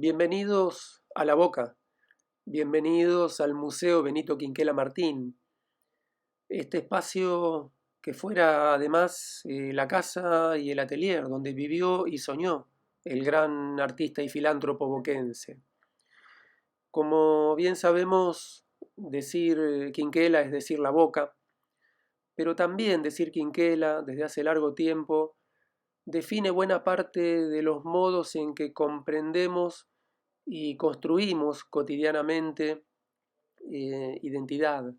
Bienvenidos a La Boca, bienvenidos al Museo Benito Quinquela Martín. Este espacio que fuera además la casa y el atelier donde vivió y soñó el gran artista y filántropo boquense. Como bien sabemos, decir Quinquela es decir La Boca, pero también decir Quinquela desde hace largo tiempo define buena parte de los modos en que comprendemos y construimos cotidianamente identidad,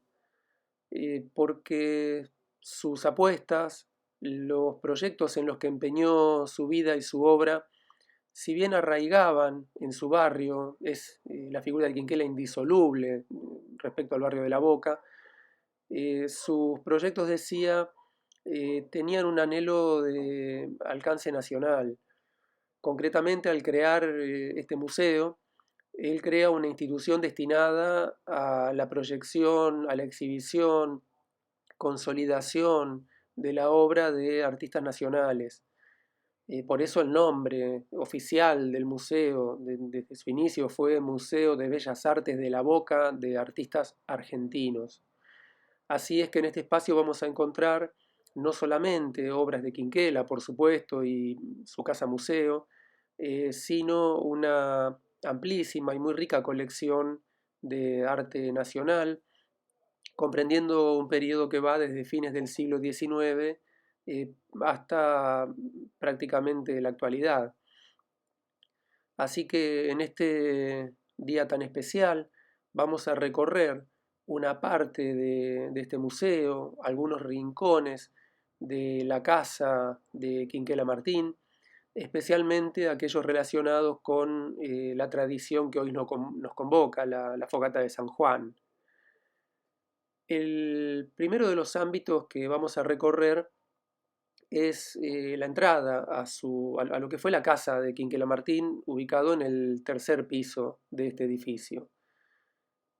porque sus apuestas, los proyectos en los que empeñó su vida y su obra, si bien arraigaban en su barrio, es la figura de Quinquela indisoluble respecto al barrio de La Boca, sus proyectos, decía, tenían un anhelo de alcance nacional. Concretamente, al crear este museo, él crea una institución destinada a la proyección, a la exhibición, consolidación de la obra de artistas nacionales. Por eso el nombre oficial del museo desde su inicio fue Museo de Bellas Artes de La Boca de Artistas Argentinos. Así es que en este espacio vamos a encontrar no solamente obras de Quinquela, por supuesto, y su casa museo, sino una amplísima y muy rica colección de arte nacional, comprendiendo un periodo que va desde fines del siglo XIX hasta prácticamente la actualidad. Así que en este día tan especial vamos a recorrer una parte de este museo, algunos rincones de la casa de Quinquela Martín, especialmente aquellos relacionados con la tradición que hoy nos convoca, la fogata de San Juan. El primero de los ámbitos que vamos a recorrer es la entrada a lo que fue la casa de Quinquela Martín, ubicado en el tercer piso de este edificio.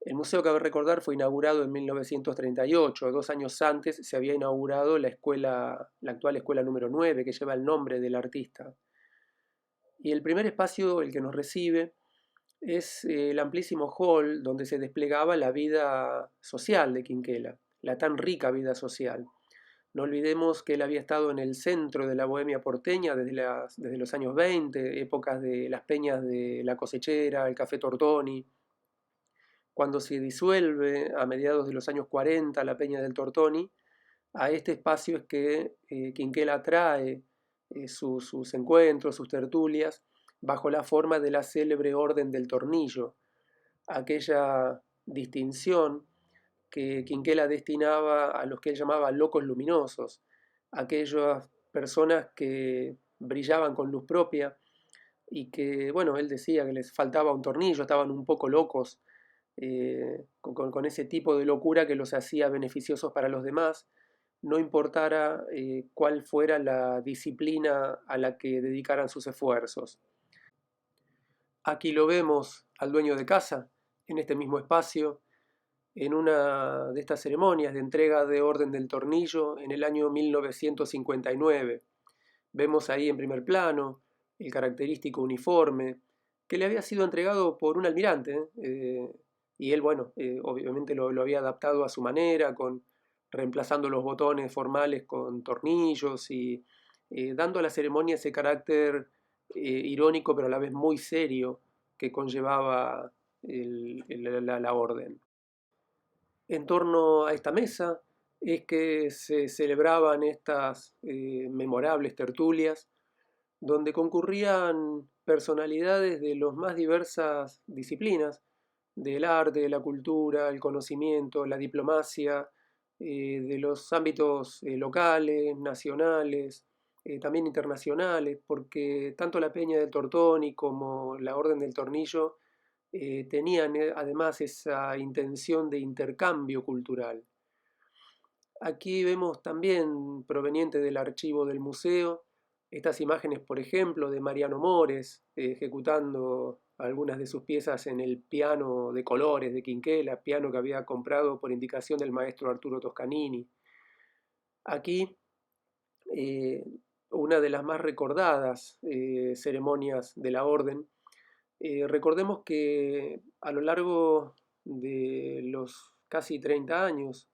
El museo, cabe recordar, fue inaugurado en 1938. 2 años antes se había inaugurado la actual escuela número 9, que lleva el nombre del artista. Y el primer espacio, el que nos recibe, es el amplísimo hall donde se desplegaba la vida social de Quinquela, la tan rica vida social. No olvidemos que él había estado en el centro de la bohemia porteña desde los años 20, épocas de las peñas de La Cosechera, el Café Tortoni. Cuando se disuelve a mediados de los años 40 la peña del Tortoni, a este espacio es que Quinquela trae sus encuentros, sus tertulias, bajo la forma de la célebre Orden del Tornillo, aquella distinción que Quinquela destinaba a los que él llamaba locos luminosos, aquellas personas que brillaban con luz propia y que, bueno, él decía que les faltaba un tornillo, estaban un poco locos, con ese tipo de locura que los hacía beneficiosos para los demás, no importara cuál fuera la disciplina a la que dedicaran sus esfuerzos. Aquí lo vemos al dueño de casa, en este mismo espacio, en una de estas ceremonias de entrega de Orden del Tornillo en el año 1959. Vemos ahí en primer plano el característico uniforme que le había sido entregado por un almirante, y él, bueno, obviamente lo había adaptado a su manera, reemplazando los botones formales con tornillos y dando a la ceremonia ese carácter irónico pero a la vez muy serio que conllevaba la orden. En torno a esta mesa es que se celebraban estas memorables tertulias, donde concurrían personalidades de las más diversas disciplinas, del arte, de la cultura, el conocimiento, la diplomacia, de los ámbitos locales, nacionales, también internacionales, porque tanto la Peña del Tortoni como la Orden del Tornillo tenían además esa intención de intercambio cultural. Aquí vemos también, proveniente del archivo del museo, estas imágenes, por ejemplo, de Mariano Mores ejecutando algunas de sus piezas en el piano de colores de Quinquela, piano que había comprado por indicación del maestro Arturo Toscanini. Aquí eh, una de las más recordadas ceremonias de la orden Recordemos que a lo largo de los casi 30 años,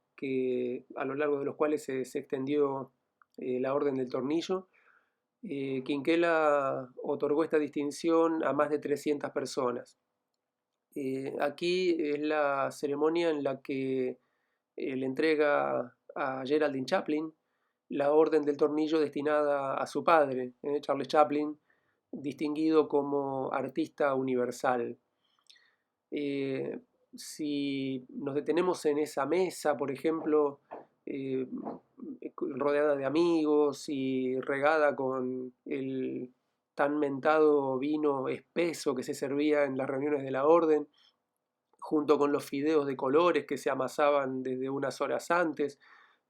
a lo largo de los cuales se extendió la Orden del Tornillo, Quinquela otorgó esta distinción a más de 300 personas. Aquí es la ceremonia en la que le entrega a Geraldine Chaplin la Orden del Tornillo destinada a su padre, Charles Chaplin, distinguido como artista universal. Eh, si nos detenemos en esa mesa, por ejemplo, eh, rodeada de amigos y regada con el tan mentado vino espeso que se servía en las reuniones de la orden, junto con los fideos de colores que se amasaban desde unas horas antes,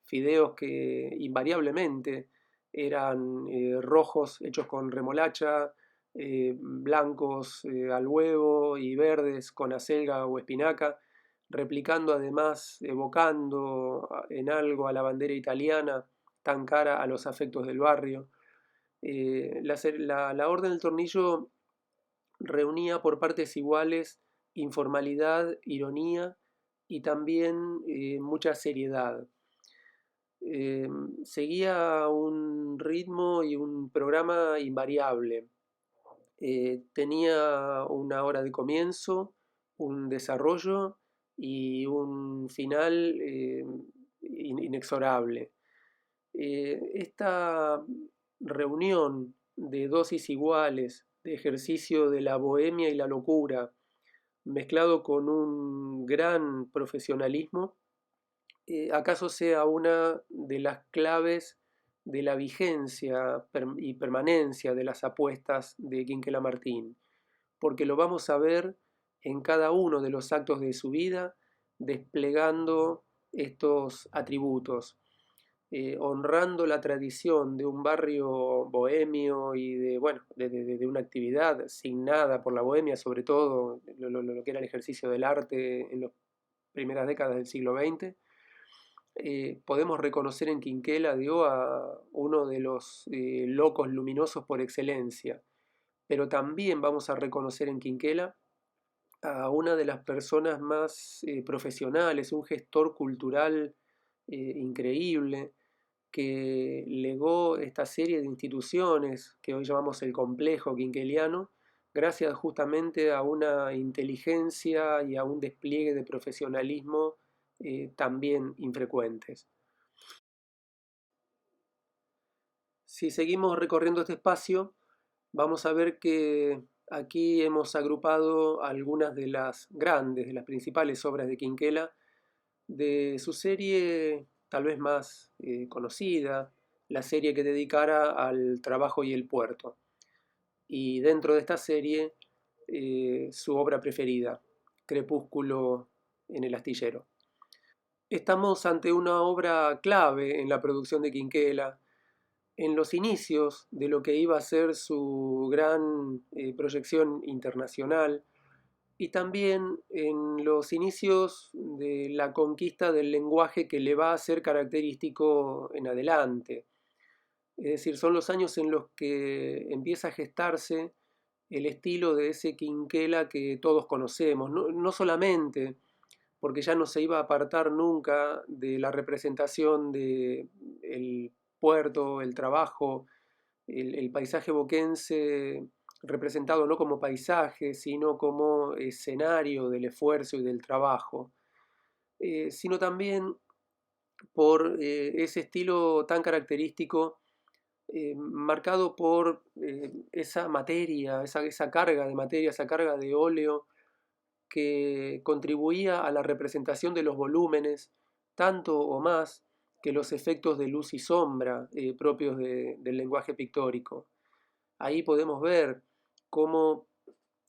fideos que invariablemente eran rojos hechos con remolacha, blancos al huevo y verdes con acelga o espinaca, replicando además, evocando en algo a la bandera italiana tan cara a los afectos del barrio. La Orden del Tornillo reunía por partes iguales informalidad, ironía y también mucha seriedad. Eh, Seguía un ritmo y un programa invariable. Tenía una hora de comienzo, un desarrollo y un final inexorable. Esta reunión de dosis iguales, de ejercicio de la bohemia y la locura, mezclado con un gran profesionalismo, acaso sea una de las claves de la vigencia y permanencia de las apuestas de Quinquela Martín, porque lo vamos a ver en cada uno de los actos de su vida desplegando estos atributos, honrando la tradición de un barrio bohemio y de, bueno, de una actividad signada por la bohemia, sobre todo lo que era el ejercicio del arte en las primeras décadas del siglo XX. Podemos reconocer en Quinquela, digo, a uno de los locos luminosos por excelencia, pero también vamos a reconocer en Quinquela a una de las personas más profesionales, un gestor cultural increíble, que legó esta serie de instituciones que hoy llamamos el complejo quinqueliano, gracias justamente a una inteligencia y a un despliegue de profesionalismo también infrecuentes. Si seguimos recorriendo este espacio, vamos a ver que aquí hemos agrupado algunas de las grandes, de las principales obras de Quinquela, de su serie tal vez más conocida, la serie que dedicara al trabajo y el puerto. Y dentro de esta serie, su obra preferida, Crepúsculo en el astillero. Estamos ante una obra clave en la producción de Quinquela, en los inicios de lo que iba a ser su gran proyección internacional y también en los inicios de la conquista del lenguaje que le va a ser característico en adelante. Es decir, son los años en los que empieza a gestarse el estilo de ese Quinquela que todos conocemos, no solamente porque ya no se iba a apartar nunca de la representación del puerto, el trabajo, el paisaje boquense representado no como paisaje, sino como escenario del esfuerzo y del trabajo, sino también por ese estilo tan característico, marcado por esa materia, esa carga de materia, esa carga de óleo que contribuía a la representación de los volúmenes, tanto o más que los efectos de luz y sombra propios del lenguaje pictórico. Ahí podemos ver cómo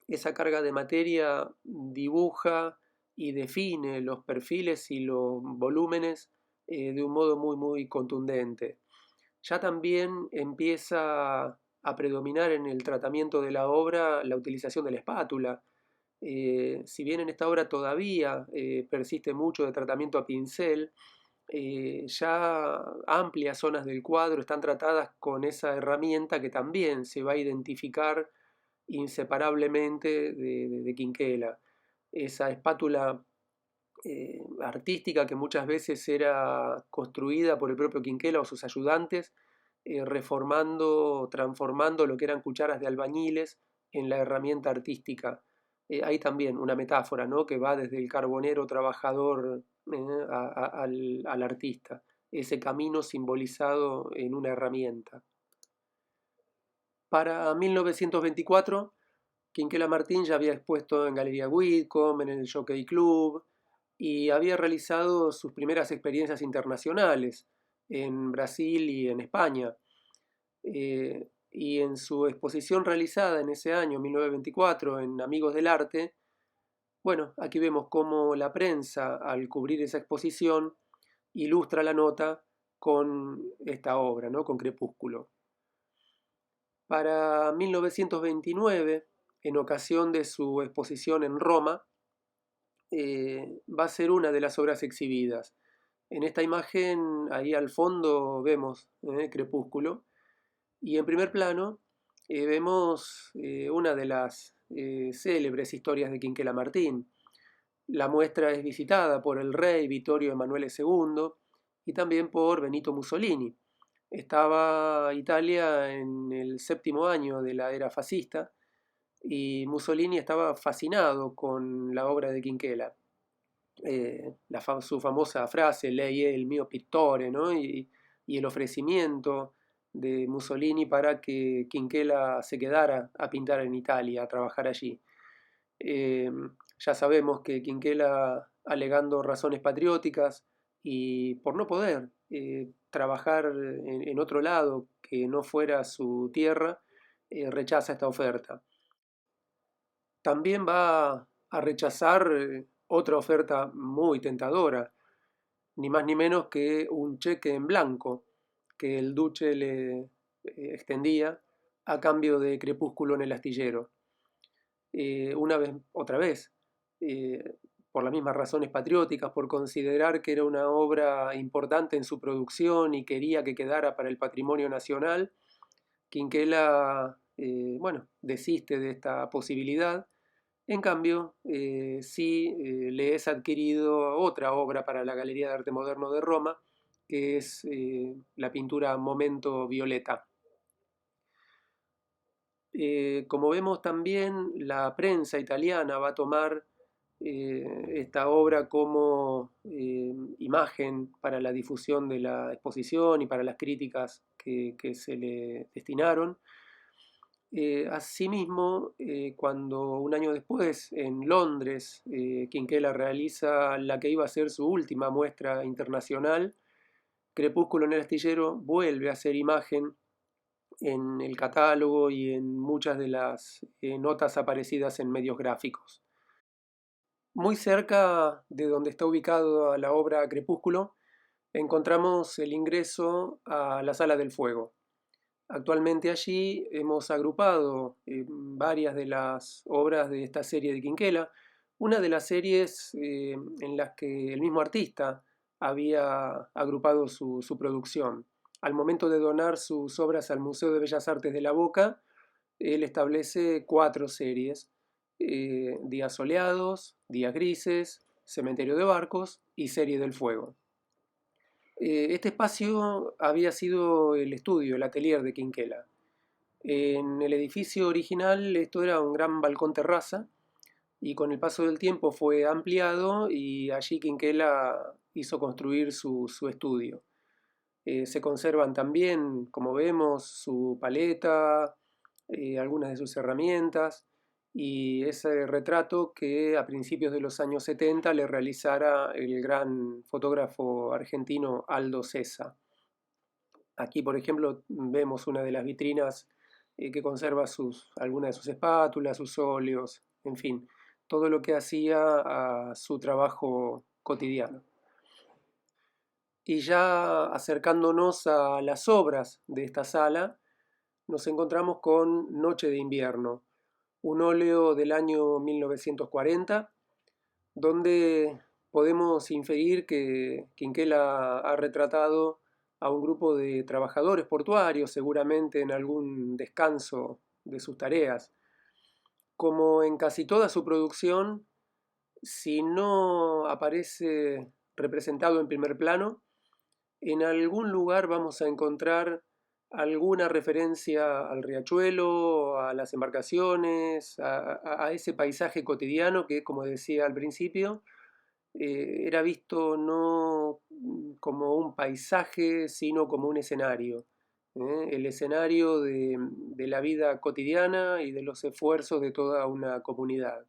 esa carga de materia dibuja y define los perfiles y los volúmenes de un modo muy contundente. Ya también empieza a predominar en el tratamiento de la obra la utilización de la espátula. Si bien en esta obra todavía persiste mucho de tratamiento a pincel, ya amplias zonas del cuadro están tratadas con esa herramienta que también se va a identificar inseparablemente de Quinquela. Esa espátula artística que muchas veces era construida por el propio Quinquela o sus ayudantes, reformando, transformando lo que eran cucharas de albañiles en la herramienta artística. Hay también una metáfora, ¿no?, que va desde el carbonero trabajador al artista, ese camino simbolizado en una herramienta. Para 1924, Quinquela Martín ya había expuesto en Galería Whitcomb, en el Jockey Club, y había realizado sus primeras experiencias internacionales en Brasil y en España. Y en su exposición realizada en ese año, 1924, en Amigos del Arte, bueno, aquí vemos cómo la prensa, al cubrir esa exposición, ilustra la nota con esta obra, ¿no?, con Crepúsculo. Para 1929, en ocasión de su exposición en Roma, va a ser una de las obras exhibidas. En esta imagen, ahí al fondo vemos Crepúsculo, y en primer plano vemos una de las célebres historias de Quinquela Martín. La muestra es visitada por el rey Vittorio Emanuele II y también por Benito Mussolini. Estaba Italia en el 7º año de la era fascista y Mussolini estaba fascinado con la obra de Quinquela. Su famosa frase, lei è il mio pittore, ¿no?, y el ofrecimiento de Mussolini para que Quinquela se quedara a pintar en Italia, a trabajar allí. Ya sabemos que Quinquela, alegando razones patrióticas y por no poder trabajar en otro lado que no fuera su tierra, rechaza esta oferta. También va a rechazar otra oferta muy tentadora, ni más ni menos que un cheque en blanco que el duque le extendía a cambio de Crepúsculo en el astillero. Otra vez, por las mismas razones patrióticas, por considerar que era una obra importante en su producción y quería que quedara para el patrimonio nacional, Quinquela, bueno, desiste de esta posibilidad. En cambio, sí le es adquirido otra obra para la Galería de Arte Moderno de Roma, que es la pintura Momento Violeta. Como vemos también, la prensa italiana va a tomar esta obra como imagen para la difusión de la exposición y para las críticas que se le destinaron. Asimismo, cuando un año después, en Londres, Quinquela realiza la que iba a ser su última muestra internacional, Crepúsculo en el astillero vuelve a ser imagen en el catálogo y en muchas de las notas aparecidas en medios gráficos. Muy cerca de donde está ubicada la obra Crepúsculo, encontramos el ingreso a la Sala del Fuego. Actualmente allí hemos agrupado varias de las obras de esta serie de Quinquela, una de las series en las que el mismo artista había agrupado su producción. Al momento de donar sus obras al Museo de Bellas Artes de La Boca, él establece 4 series: Días Soleados, Días Grises, Cementerio de Barcos y Serie del Fuego. Este espacio había sido el estudio, el atelier de Quinquela. En el edificio original esto era un gran balcón terraza y con el paso del tiempo fue ampliado y allí Quinquela hizo construir su estudio. Se conservan también, como vemos, su paleta, algunas de sus herramientas y ese retrato que a principios de los años 70 le realizara el gran fotógrafo argentino Aldo Cesa. Aquí, por ejemplo, vemos una de las vitrinas que conserva algunas de sus espátulas, sus óleos, en fin, todo lo que hacía a su trabajo cotidiano. Y ya acercándonos a las obras de esta sala, nos encontramos con Noche de Invierno, un óleo del año 1940, donde podemos inferir que Quinquela ha retratado a un grupo de trabajadores portuarios, seguramente en algún descanso de sus tareas. Como en casi toda su producción, si no aparece representado en primer plano, en algún lugar vamos a encontrar alguna referencia al riachuelo, a las embarcaciones, a ese paisaje cotidiano que, como decía al principio, era visto no como un paisaje, sino como un escenario. El escenario de la vida cotidiana y de los esfuerzos de toda una comunidad.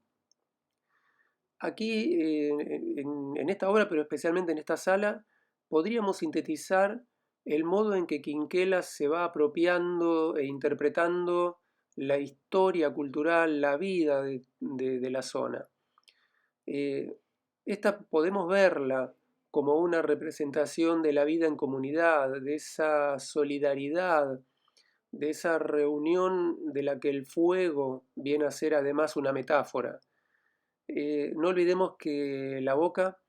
Aquí, en esta obra, pero especialmente en esta sala, podríamos sintetizar el modo en que Quinquela se va apropiando e interpretando la historia cultural, la vida de la zona. Eh, Esta podemos verla como una representación de la vida en comunidad, de esa solidaridad, de esa reunión de la que el fuego viene a ser además una metáfora. No olvidemos que La Boca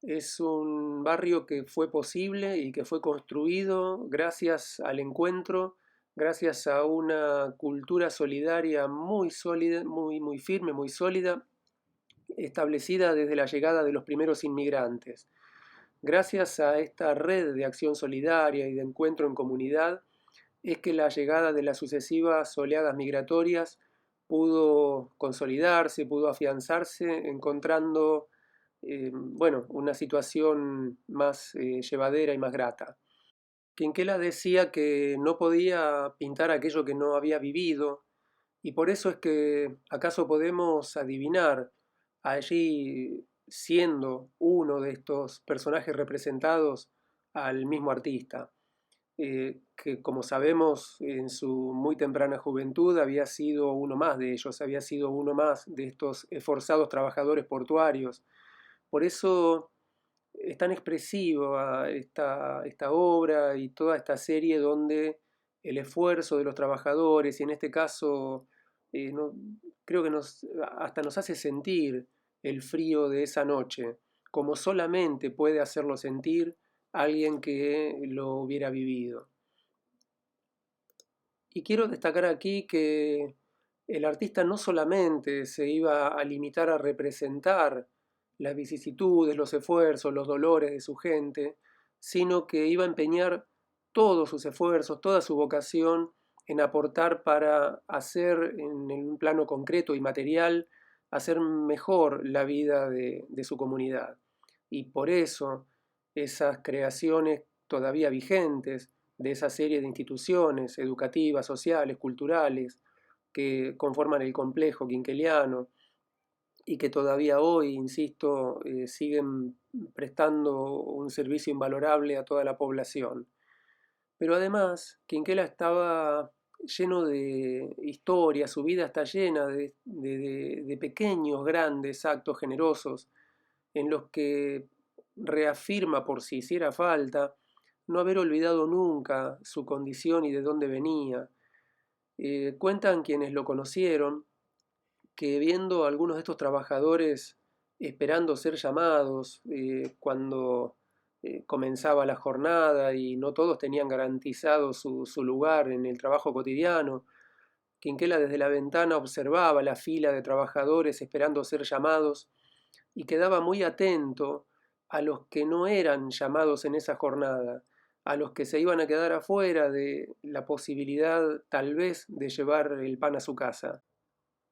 es un barrio que fue posible y que fue construido gracias al encuentro, gracias a una cultura solidaria muy sólida, muy firme, muy sólida, establecida desde la llegada de los primeros inmigrantes. Gracias a esta red de acción solidaria y de encuentro en comunidad, es que la llegada de las sucesivas oleadas migratorias pudo consolidarse, pudo afianzarse, encontrando bueno, una situación más llevadera y más grata. Quinquela decía que no podía pintar aquello que no había vivido, y por eso es que acaso podemos adivinar allí, siendo uno de estos personajes representados, al mismo artista, que como sabemos en su muy temprana juventud había sido uno más de ellos, había sido uno más de estos esforzados trabajadores portuarios. Por eso es tan expresiva esta obra y toda esta serie donde el esfuerzo de los trabajadores, y en este caso creo que hasta nos hace sentir el frío de esa noche, como solamente puede hacerlo sentir alguien que lo hubiera vivido. Y quiero destacar aquí que el artista no solamente se iba a limitar a representar las vicisitudes, los esfuerzos, los dolores de su gente, sino que iba a empeñar todos sus esfuerzos, toda su vocación en aportar para hacer en un plano concreto y material, hacer mejor la vida de su comunidad. Y por eso esas creaciones todavía vigentes, de esa serie de instituciones educativas, sociales, culturales, que conforman el complejo quinqueliano y que todavía hoy, insisto, siguen prestando un servicio invalorable a toda la población. Pero además, Quinquela estaba lleno de historia, su vida está llena de pequeños, grandes actos generosos en los que reafirma, por si hiciera falta, no haber olvidado nunca su condición y de dónde venía. Cuentan quienes lo conocieron que viendo a algunos de estos trabajadores esperando ser llamados cuando comenzaba la jornada y no todos tenían garantizado su lugar en el trabajo cotidiano, Quinquela desde la ventana observaba la fila de trabajadores esperando ser llamados y quedaba muy atento a los que no eran llamados en esa jornada, a los que se iban a quedar afuera de la posibilidad tal vez de llevar el pan a su casa.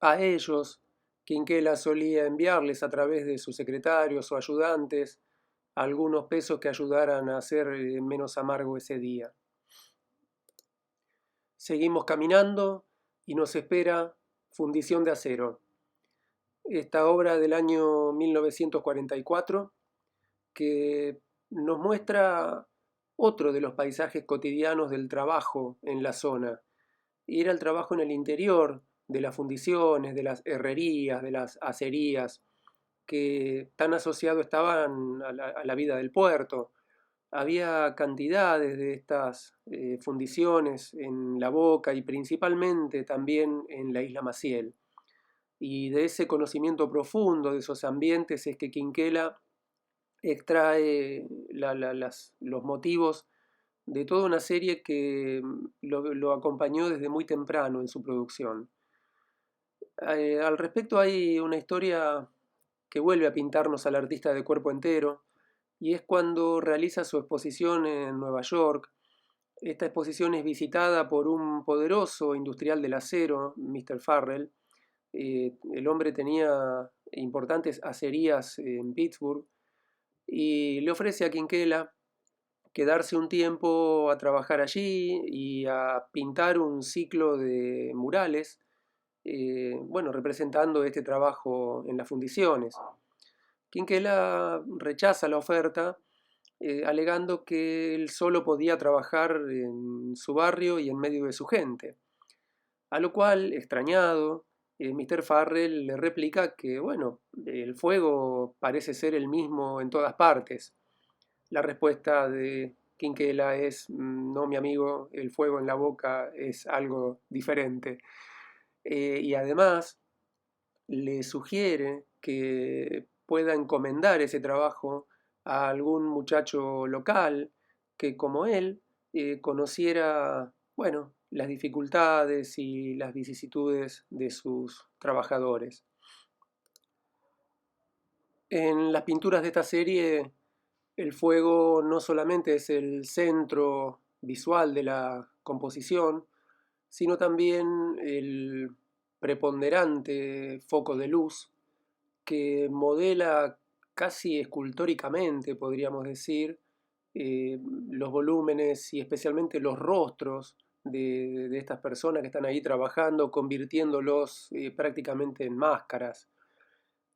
A ellos, Quinquela solía enviarles a través de sus secretarios o ayudantes algunos pesos que ayudaran a hacer menos amargo ese día. Seguimos caminando y nos espera Fundición de Acero, esta obra del año 1944 que nos muestra otro de los paisajes cotidianos del trabajo en la zona. Y era el trabajo en el interior de las fundiciones, de las herrerías, de las acerías, que tan asociado estaban a la vida del puerto. Había cantidades de estas fundiciones en La Boca y principalmente también en la isla Maciel. Y de ese conocimiento profundo de esos ambientes es que Quinquela extrae los motivos de toda una serie que lo acompañó desde muy temprano en su producción. Al respecto hay una historia que vuelve a pintarnos al artista de cuerpo entero, y es cuando realiza su exposición en Nueva York. Esta exposición es visitada por un poderoso industrial del acero, Mr. Farrell. El hombre tenía importantes acerías en Pittsburgh y le ofrece a Quinquela quedarse un tiempo a trabajar allí y a pintar un ciclo de murales, bueno, representando este trabajo en las fundiciones. Quinquela rechaza la oferta, alegando que él solo podía trabajar en su barrio y en medio de su gente. A lo cual, extrañado, Mr. Farrell le replica que, bueno, el fuego parece ser el mismo en todas partes. La respuesta de Quinquela es: no, mi amigo, el fuego en la boca es algo diferente. Y además le sugiere que pueda encomendar ese trabajo a algún muchacho local que, como él, conociera, bueno, las dificultades y las vicisitudes de sus trabajadores. En las pinturas de esta serie, el fuego no solamente es el centro visual de la composición, sino también el preponderante foco de luz que modela casi escultóricamente, podríamos decir, los volúmenes y especialmente los rostros de estas personas que están ahí trabajando, convirtiéndolos prácticamente en máscaras.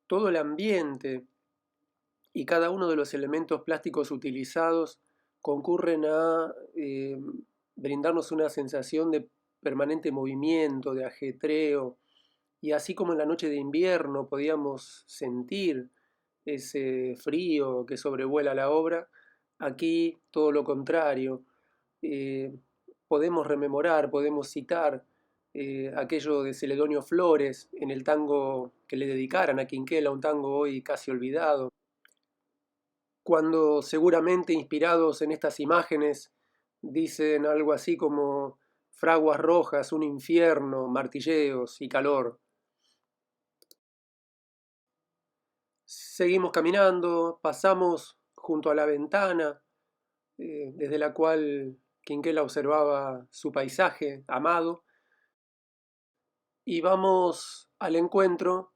Todo el ambiente y cada uno de los elementos plásticos utilizados concurren a brindarnos una sensación de permanente movimiento, de ajetreo, y así como en la noche de invierno podíamos sentir ese frío que sobrevuela la obra, aquí todo lo contrario. Eh, Podemos rememorar, podemos citar aquello de Celedonio Flores en el tango que le dedicaran a Quinquela, un tango hoy casi olvidado, cuando seguramente inspirados en estas imágenes dicen algo así como fraguas rojas, un infierno, martilleos y calor. Seguimos caminando, pasamos junto a la ventana desde la cual Quinquela observaba su paisaje amado, y vamos al encuentro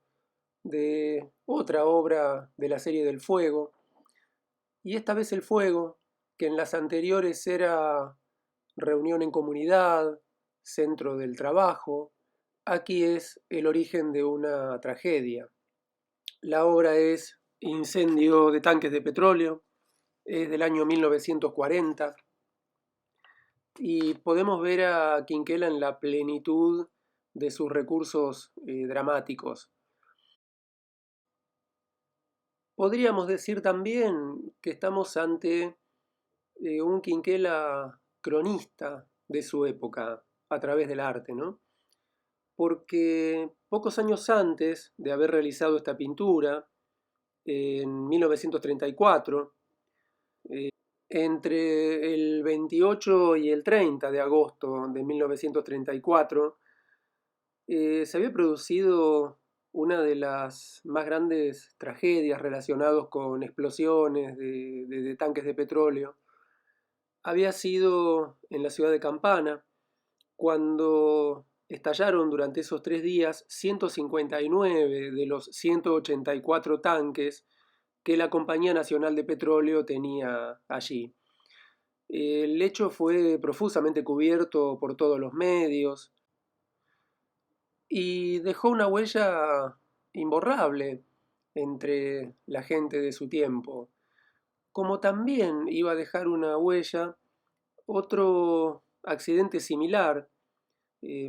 de otra obra de la serie del fuego, y esta vez el fuego, que en las anteriores era reunión en comunidad, centro del trabajo, aquí es el origen de una tragedia. La obra es Incendio de tanques de petróleo, es del año 1940, y podemos ver a Quinquela en la plenitud de sus recursos dramáticos. Podríamos decir también que estamos ante un Quinquela cronista de su época a través del arte, ¿no? Porque pocos años antes de haber realizado esta pintura, en 1934, entre el 28 y el 30 de agosto de 1934, se había producido una de las más grandes tragedias relacionadas con explosiones de tanques de petróleo. Había sido en la ciudad de Campana, cuando estallaron durante esos 3 días 159 de los 184 tanques que la Compañía Nacional de Petróleo tenía allí. El hecho fue profusamente cubierto por todos los medios y dejó una huella imborrable entre la gente de su tiempo, como también iba a dejar una huella otro accidente similar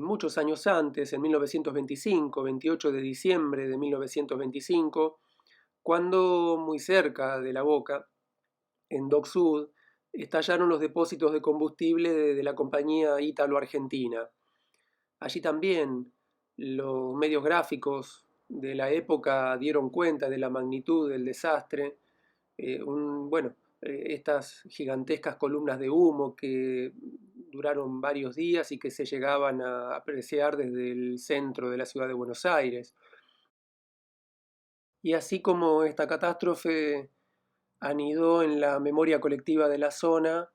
muchos años antes, en 1925, 28 de diciembre de 1925, cuando muy cerca de La Boca, en Dock Sud, estallaron los depósitos de combustible de la compañía Ítalo-Argentina. Allí también los medios gráficos de la época dieron cuenta de la magnitud del desastre. Bueno, estas gigantescas columnas de humo que duraron varios días y que se llegaban a apreciar desde el centro de la ciudad de Buenos Aires. Y así como esta catástrofe anidó en la memoria colectiva de la zona,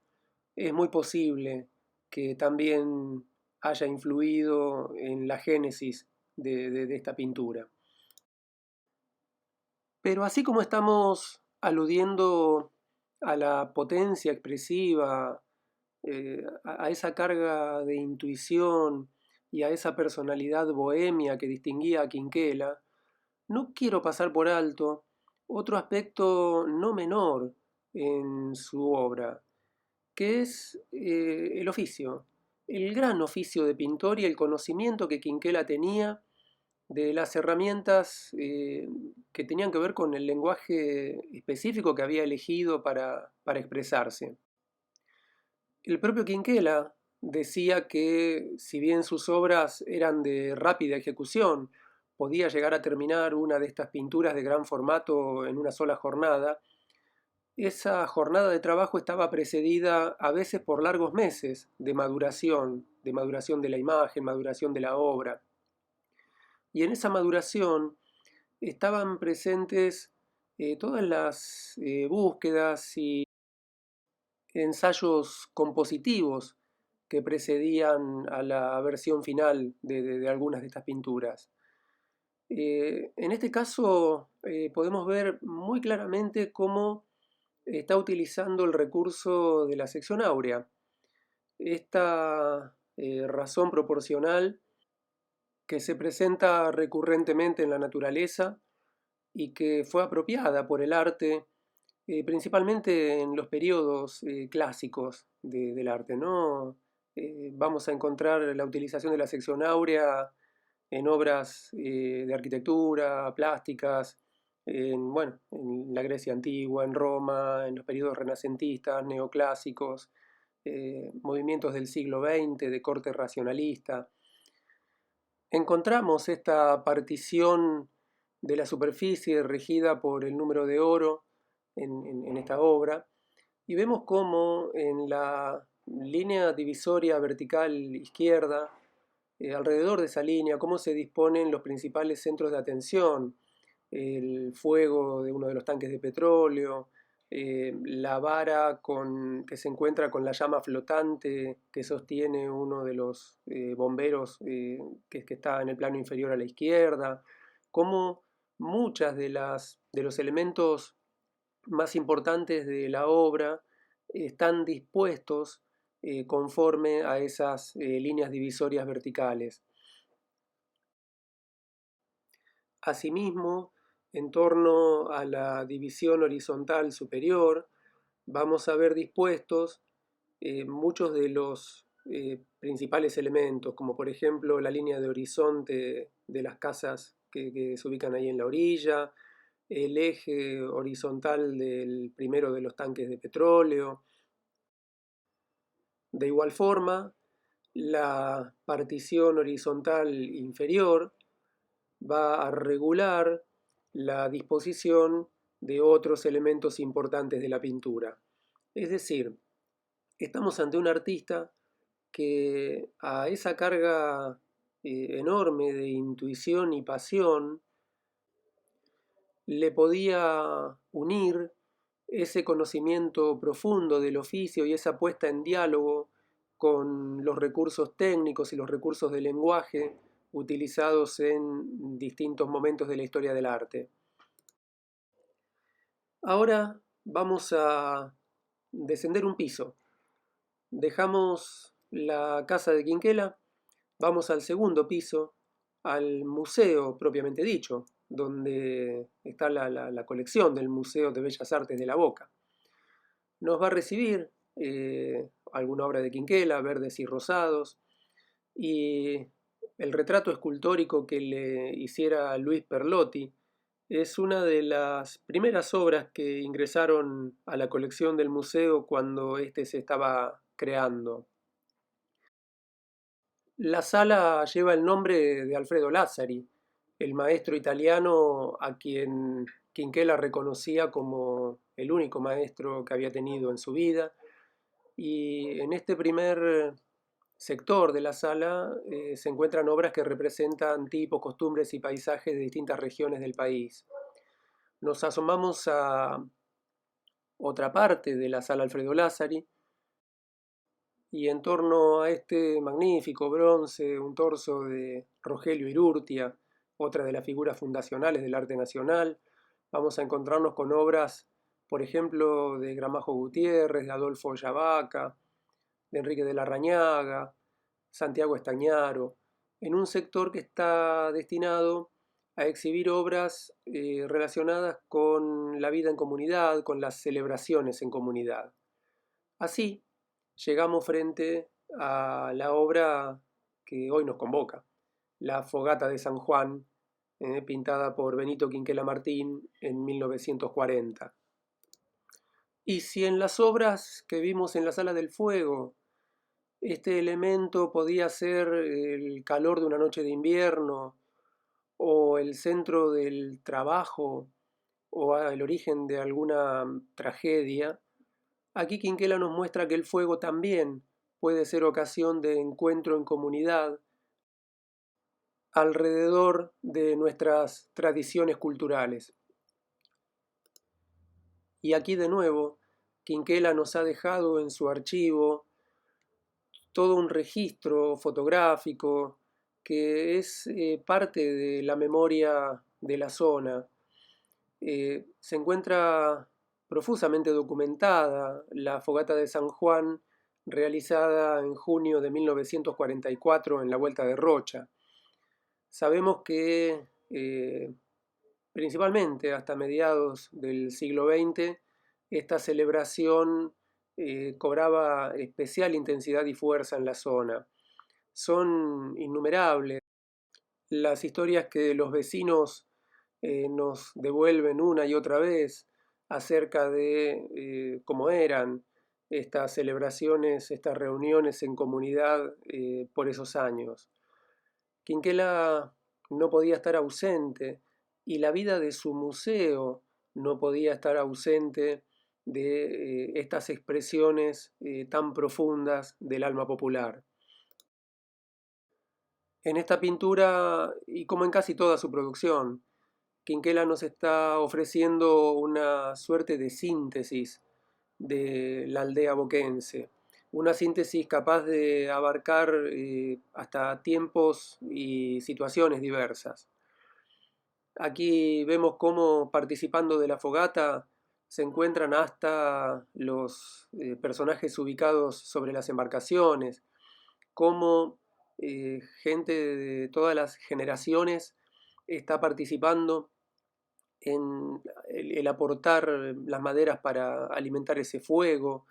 es muy posible que también haya influido en la génesis de esta pintura. Pero así como estamos aludiendo a la potencia expresiva, a esa carga de intuición y a esa personalidad bohemia que distinguía a Quinquela, no quiero pasar por alto otro aspecto no menor en su obra, que es el oficio, el gran oficio de pintor y el conocimiento que Quinquela tenía de las herramientas que tenían que ver con el lenguaje específico que había elegido para expresarse. El propio Quinquela decía que si bien sus obras eran de rápida ejecución, podía llegar a terminar una de estas pinturas de gran formato en una sola jornada, esa jornada de trabajo estaba precedida a veces por largos meses de maduración de la imagen, maduración de la obra. Y en esa maduración estaban presentes todas las búsquedas y ensayos compositivos que precedían a la versión final de algunas de estas pinturas. En este caso podemos ver muy claramente cómo está utilizando el recurso de la sección áurea, esta razón proporcional que se presenta recurrentemente en la naturaleza y que fue apropiada por el arte, principalmente en los periodos clásicos del arte, ¿no? Vamos a encontrar la utilización de la sección áurea en obras de arquitectura, plásticas, bueno, en la Grecia antigua, en Roma, en los periodos renacentistas, neoclásicos, movimientos del siglo XX de corte racionalista. Encontramos esta partición de la superficie regida por el número de oro en esta obra y vemos cómo en la línea divisoria vertical izquierda, alrededor de esa línea, cómo se disponen los principales centros de atención, el fuego de uno de los tanques de petróleo, la vara que se encuentra con la llama flotante que sostiene uno de los bomberos que está en el plano inferior a la izquierda, cómo muchas de los elementos más importantes de la obra están dispuestos conforme a esas líneas divisorias verticales. Asimismo, en torno a la división horizontal superior, vamos a ver dispuestos muchos de los principales elementos, como por ejemplo la línea de horizonte de las casas que se ubican ahí en la orilla, el eje horizontal del primero de los tanques de petróleo. De igual forma, la partición horizontal inferior va a regular la disposición de otros elementos importantes de la pintura. Es decir, estamos ante un artista que a esa carga enorme de intuición y pasión le podía unir ese conocimiento profundo del oficio y esa puesta en diálogo con los recursos técnicos y los recursos del lenguaje utilizados en distintos momentos de la historia del arte. Ahora vamos a descender un piso. Dejamos la casa de Quinquela, vamos al segundo piso, al museo propiamente dicho, donde está la colección del Museo de Bellas Artes de La Boca. Nos va a recibir alguna obra de Quinquela, Verdes y Rosados, y el retrato escultórico que le hiciera Luis Perlotti es una de las primeras obras que ingresaron a la colección del museo cuando éste se estaba creando. La sala lleva el nombre de Alfredo Lazzari, el maestro italiano a quien Quinquela reconocía como el único maestro que había tenido en su vida. Y en este primer sector de la sala se encuentran obras que representan tipos, costumbres y paisajes de distintas regiones del país. Nos asomamos a otra parte de la sala Alfredo Lázari y en torno a este magnífico bronce, un torso de Rogelio Irurtia, otra de las figuras fundacionales del arte nacional, vamos a encontrarnos con obras, por ejemplo, de Gramajo Gutiérrez, de Adolfo Yavaca, de Enrique de Larrañaga, Santiago Estañaro, en un sector que está destinado a exhibir obras relacionadas con la vida en comunidad, con las celebraciones en comunidad. Así, llegamos frente a la obra que hoy nos convoca, La Fogata de San Juan, pintada por Benito Quinquela Martín en 1940. Y si en las obras que vimos en la Sala del Fuego, este elemento podía ser el calor de una noche de invierno, o el centro del trabajo, o el origen de alguna tragedia, aquí Quinquela nos muestra que el fuego también puede ser ocasión de encuentro en comunidad alrededor de nuestras tradiciones culturales. Y aquí de nuevo, Quinquela nos ha dejado en su archivo todo un registro fotográfico que es parte de la memoria de la zona. Se encuentra profusamente documentada la fogata de San Juan realizada en junio de 1944 en la Vuelta de Rocha. Sabemos que principalmente hasta mediados del siglo XX esta celebración cobraba especial intensidad y fuerza en la zona. Son innumerables las historias que los vecinos nos devuelven una y otra vez acerca de cómo eran estas celebraciones, estas reuniones en comunidad por esos años. Quinquela no podía estar ausente y la vida de su museo no podía estar ausente de estas expresiones tan profundas del alma popular. En esta pintura, y como en casi toda su producción, Quinquela nos está ofreciendo una suerte de síntesis de la aldea boquense, una síntesis capaz de abarcar hasta tiempos y situaciones diversas. Aquí vemos cómo participando de la fogata se encuentran hasta los personajes ubicados sobre las embarcaciones, cómo gente de todas las generaciones está participando en el aportar las maderas para alimentar ese fuego.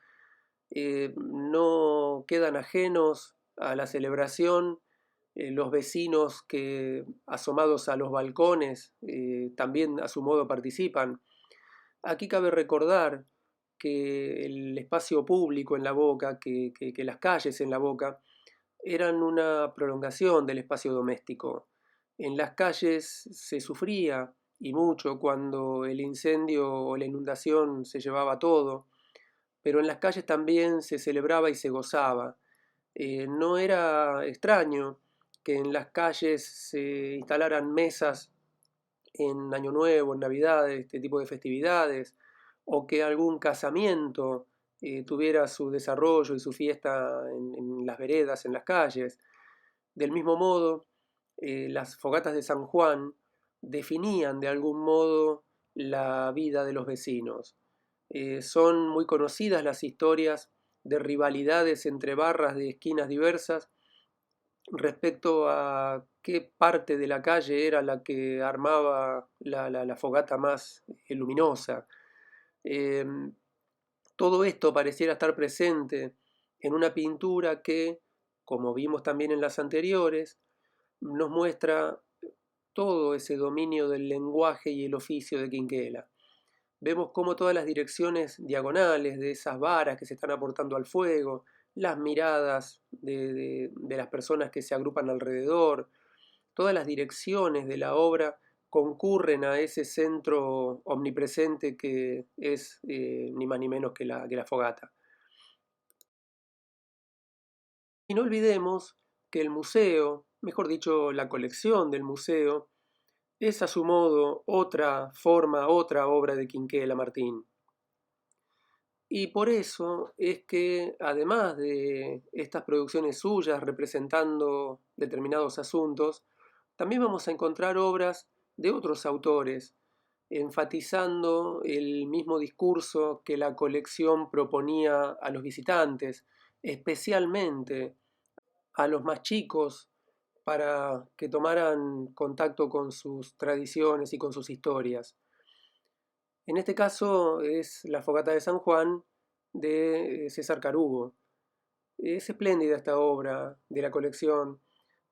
No quedan ajenos a la celebración los vecinos que asomados a los balcones también a su modo participan. Aquí cabe recordar que el espacio público en la Boca, que las calles en la Boca, eran una prolongación del espacio doméstico. En las calles se sufría y mucho cuando el incendio o la inundación se llevaba todo, pero en las calles también se celebraba y se gozaba. No era extraño que en las calles se instalaran mesas en Año Nuevo, en Navidad, este tipo de festividades, o que algún casamiento tuviera su desarrollo y su fiesta en las veredas, en las calles. Del mismo modo, las fogatas de San Juan definían de algún modo la vida de los vecinos. Son muy conocidas las historias de rivalidades entre barras de esquinas diversas respecto a qué parte de la calle era la que armaba la fogata más luminosa. Em, Todo esto pareciera estar presente en una pintura que, como vimos también en las anteriores, nos muestra todo ese dominio del lenguaje y el oficio de Quinquela. Vemos cómo todas las direcciones diagonales de esas varas que se están aportando al fuego, las miradas de las personas que se agrupan alrededor, todas las direcciones de la obra concurren a ese centro omnipresente que es ni más ni menos que la fogata. Y no olvidemos que el museo, mejor dicho, la colección del museo, es a su modo otra forma, otra obra de Quinquela Martín. Y por eso es que, además de estas producciones suyas representando determinados asuntos, también vamos a encontrar obras de otros autores, enfatizando el mismo discurso que la colección proponía a los visitantes, especialmente a los más chicos, para que tomaran contacto con sus tradiciones y con sus historias. En este caso es La Fogata de San Juan de César Carugo. Es espléndida esta obra de la colección,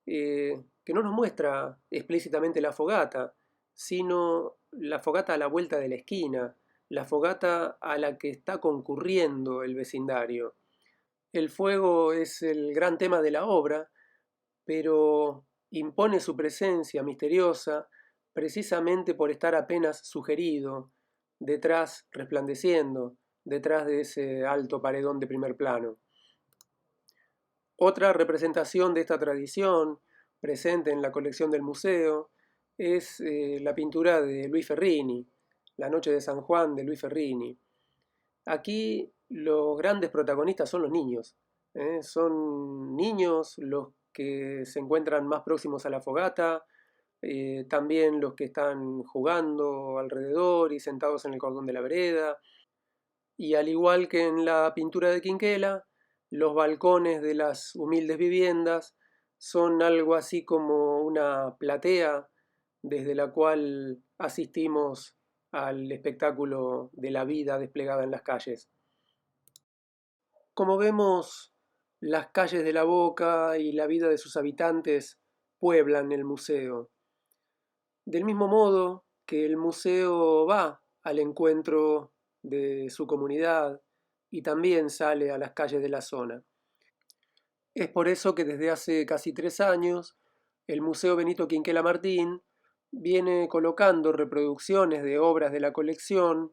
que no nos muestra explícitamente la fogata, sino la fogata a la vuelta de la esquina, la fogata a la que está concurriendo el vecindario. El fuego es el gran tema de la obra, pero impone su presencia misteriosa precisamente por estar apenas sugerido, detrás resplandeciendo, detrás de ese alto paredón de primer plano. Otra representación de esta tradición, presente en la colección del museo, es la pintura de Luis Ferrini, La Noche de San Juan de Luis Ferrini. Aquí los grandes protagonistas son los niños. Son niños los que se encuentran más próximos a la fogata, también los que están jugando alrededor y sentados en el cordón de la vereda. Y al igual que en la pintura de Quinquela, los balcones de las humildes viviendas son algo así como una platea desde la cual asistimos al espectáculo de la vida desplegada en las calles. Como vemos, las calles de la Boca y la vida de sus habitantes pueblan el museo. Del mismo modo que el museo va al encuentro de su comunidad y también sale a las calles de la zona. Es por eso que desde hace casi 3 años el Museo Benito Quinquela Martín viene colocando reproducciones de obras de la colección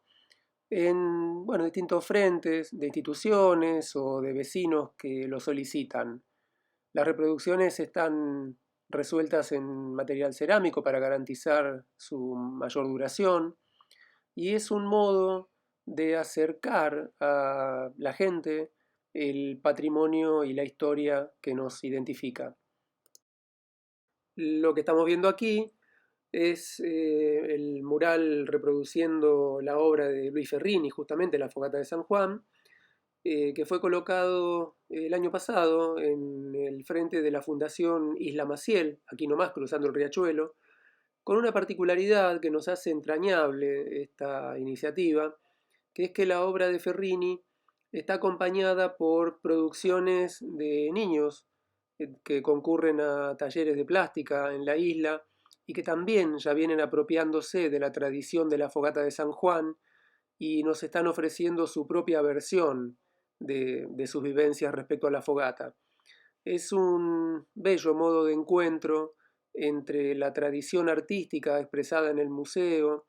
en distintos frentes de instituciones o de vecinos que lo solicitan. Las reproducciones están resueltas en material cerámico para garantizar su mayor duración y es un modo de acercar a la gente el patrimonio y la historia que nos identifica. Lo que estamos viendo aquí es el mural reproduciendo la obra de Luis Ferrini, justamente La Fogata de San Juan, que fue colocado el año pasado en el frente de la Fundación Isla Maciel, aquí nomás cruzando el riachuelo, con una particularidad que nos hace entrañable esta iniciativa, que es que la obra de Ferrini está acompañada por producciones de niños que concurren a talleres de plástica en la isla y que también ya vienen apropiándose de la tradición de la fogata de San Juan y nos están ofreciendo su propia versión de sus vivencias respecto a la fogata. Es un bello modo de encuentro entre la tradición artística expresada en el museo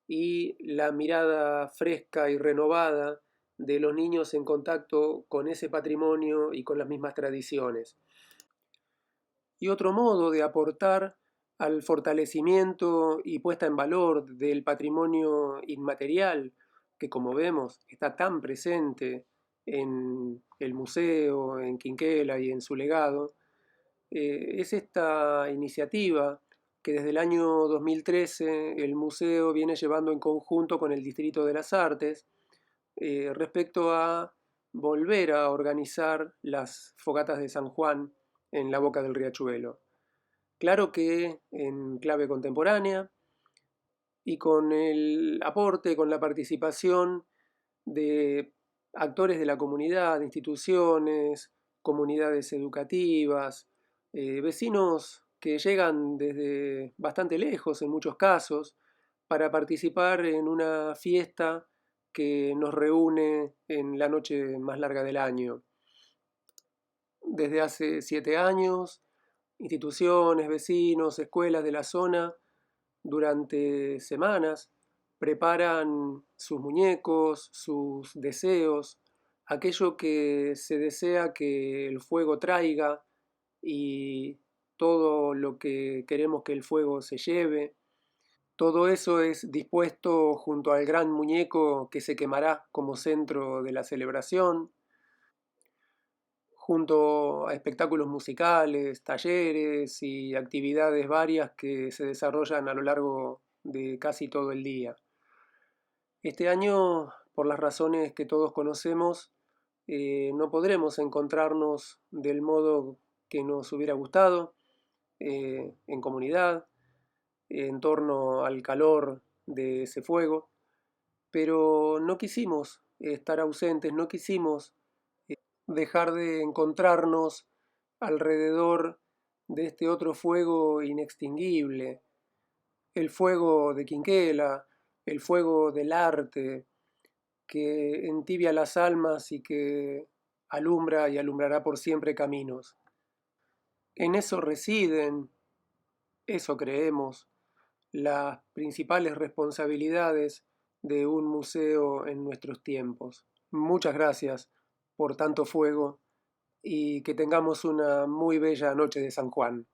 y la mirada fresca y renovada de los niños en contacto con ese patrimonio y con las mismas tradiciones. Y otro modo de aportar al fortalecimiento y puesta en valor del patrimonio inmaterial, que como vemos está tan presente en el museo, en Quinquela y en su legado, es esta iniciativa que desde el año 2013 el museo viene llevando en conjunto con el Distrito de las Artes respecto a volver a organizar las fogatas de San Juan en la boca del riachuelo. Claro que en clave contemporánea y con el aporte, con la participación de actores de la comunidad, instituciones, comunidades educativas, vecinos que llegan desde bastante lejos en muchos casos para participar en una fiesta que nos reúne en la noche más larga del año. Desde hace 7 años, instituciones, vecinos, escuelas de la zona, durante semanas, preparan sus muñecos, sus deseos, aquello que se desea que el fuego traiga y todo lo que queremos que el fuego se lleve. Todo eso es dispuesto junto al gran muñeco que se quemará como centro de la celebración, junto a espectáculos musicales, talleres y actividades varias que se desarrollan a lo largo de casi todo el día. Este año, por las razones que todos conocemos, no podremos encontrarnos del modo que nos hubiera gustado, en comunidad, en torno al calor de ese fuego, pero no quisimos estar ausentes, no quisimos dejar de encontrarnos alrededor de este otro fuego inextinguible, el fuego de Quinquela, el fuego del arte, que entibia las almas y que alumbra y alumbrará por siempre caminos. En eso residen, eso creemos, las principales responsabilidades de un museo en nuestros tiempos. Muchas gracias por tanto fuego y que tengamos una muy bella noche de San Juan.